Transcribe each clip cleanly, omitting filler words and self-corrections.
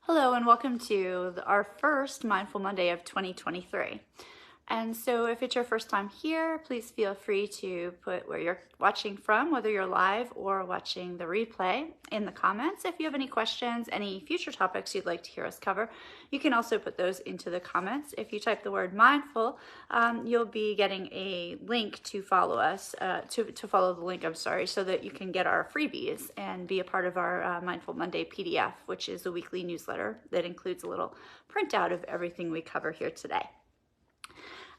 Hello and welcome to our first Mindful Monday of 2023. And so if it's your first time here, please feel free to put where you're watching from, whether you're live or watching the replay, in the comments. If you have any questions, any future topics you'd like to hear us cover, you can also put those into the comments. If you type the word mindful, you'll be getting a link to follow us, to follow the link, so that you can get our freebies and be a part of our Mindful Monday PDF, which is a weekly newsletter that includes a little printout of everything we cover here today.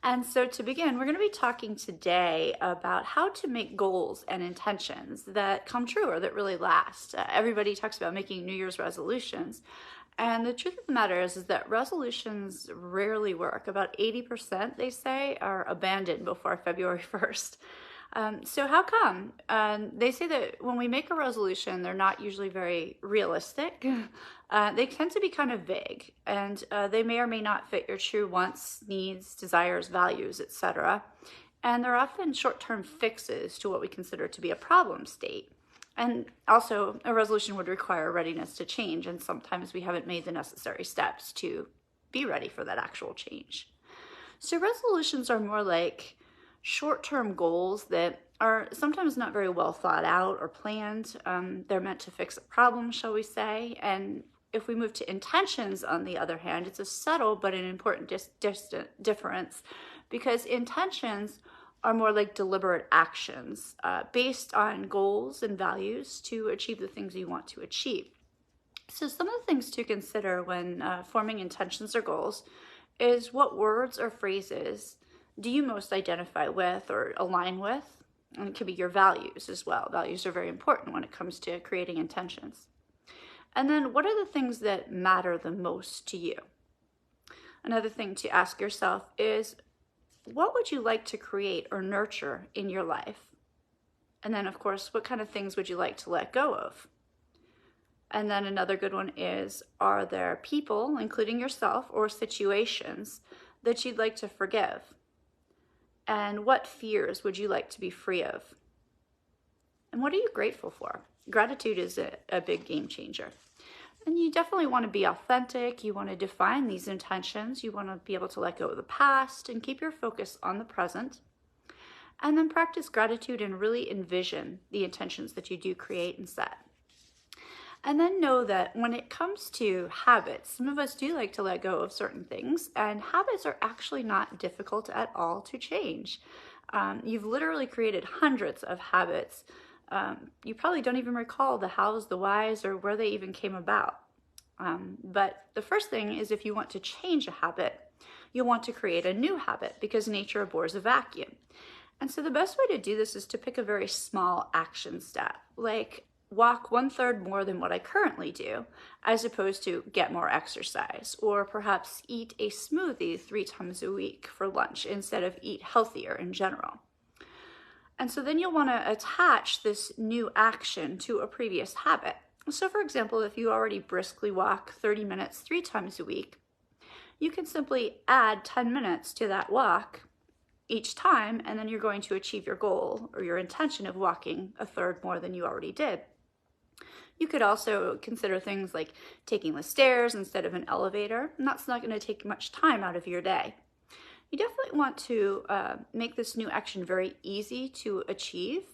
And so to begin, we're going to be talking today about how to make goals and intentions that come true or that really last. Everybody talks about making New Year's resolutions. And the truth of the matter is that resolutions rarely work. About 80%, they say, are abandoned before February 1st. So how come? They say that when we make a resolution, they're not usually very realistic. They tend to be kind of vague, and they may or may not fit your true wants, needs, desires, values, etc. And they're often short-term fixes to what we consider to be a problem state. And also, a resolution would require readiness to change, and sometimes we haven't made the necessary steps to be ready for that actual change. So resolutions are more like short-term goals that are sometimes not very well thought out or planned. They're meant to fix a problem, shall we say. And if we move to intentions, on the other hand, it's a subtle but an important difference, because intentions are more like deliberate actions based on goals and values to achieve the things you want to achieve. So some of the things to consider when forming intentions or goals is what words or phrases do you most identify with or align with? And it could be your values as well. Values are very important when it comes to creating intentions. And then what are the things that matter the most to you? Another thing to ask yourself is, what would you like to create or nurture in your life? And then, of course, what kind of things would you like to let go of? And then another good one is, are there people, including yourself, or situations that you'd like to forgive? And what fears would you like to be free of? And what are you grateful for? Gratitude is a big game changer. And you definitely want to be authentic. You want to define these intentions. You want to be able to let go of the past and keep your focus on the present. And then practice gratitude and really envision the intentions that you do create and set. And then know that when it comes to habits, some of us do like to let go of certain things, and habits are actually not difficult at all to change. You've literally created hundreds of habits. You probably don't even recall the hows, the whys, or where they even came about. But the first thing is, if you want to change a habit, you'll want to create a new habit, because nature abhors a vacuum. And so the best way to do this is to pick a very small action step, like walk 1/3 more than what I currently do, as opposed to get more exercise, or perhaps eat a smoothie 3 times a week for lunch instead of eat healthier in general. And so then you'll want to attach this new action to a previous habit. So for example, if you already briskly walk 30 minutes 3 times a week, you can simply add 10 minutes to that walk each time, and then you're going to achieve your goal or your intention of walking 1/3 more than you already did. You could also consider things like taking the stairs instead of an elevator, and that's not going to take much time out of your day. You definitely want to make this new action very easy to achieve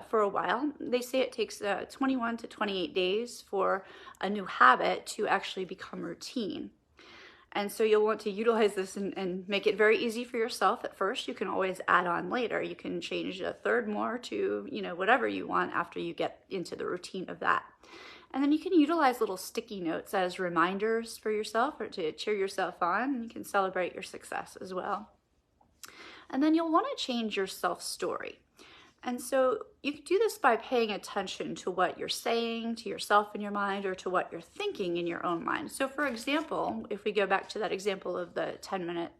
for a while. They say it takes 21 to 28 days for a new habit to actually become routine. And so you'll want to utilize this and make it very easy for yourself at first. You can always add on later. You can change 1/3 more to, whatever you want after you get into the routine of that. And then you can utilize little sticky notes as reminders for yourself or to cheer yourself on. You can celebrate your success as well. And then you'll want to change your self-story. And so you can do this by paying attention to what you're saying to yourself in your mind, or to what you're thinking in your own mind. So for example, if we go back to that example of the 10-minute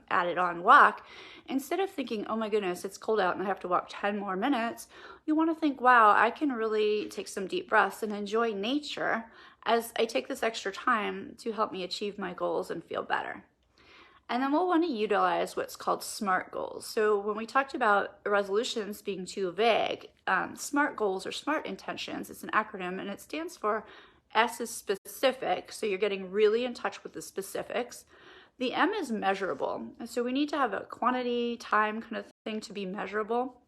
added on walk, instead of thinking, oh my goodness, it's cold out and I have to walk 10 more minutes, you want to think, wow, I can really take some deep breaths and enjoy nature as I take this extra time to help me achieve my goals and feel better. And then we'll want to utilize what's called SMART goals. So when we talked about resolutions being too vague, SMART goals or SMART intentions, it's an acronym, and it stands for S is specific, so you're getting really in touch with the specifics. The M is measurable, and so we need to have a quantity, time kind of thing to be measurable.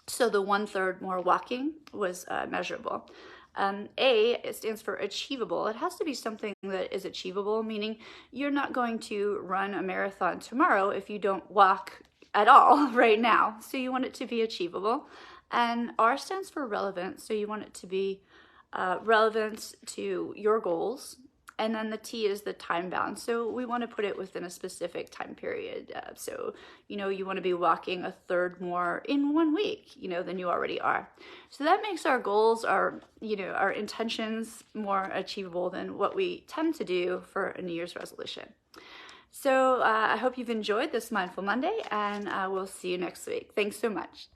So the 1/3 more walking was measurable. A, it stands for achievable. It has to be something that is achievable, meaning you're not going to run a marathon tomorrow if you don't walk at all right now. So you want it to be achievable. And R stands for relevant. So you want it to be relevant to your goals. And then the T is the time bound. So we want to put it within a specific time period. So, you want to be walking 1/3 more in 1 week, than you already are. So that makes our goals, our intentions more achievable than what we tend to do for a New Year's resolution. So I hope you've enjoyed this Mindful Monday, and we'll see you next week. Thanks so much.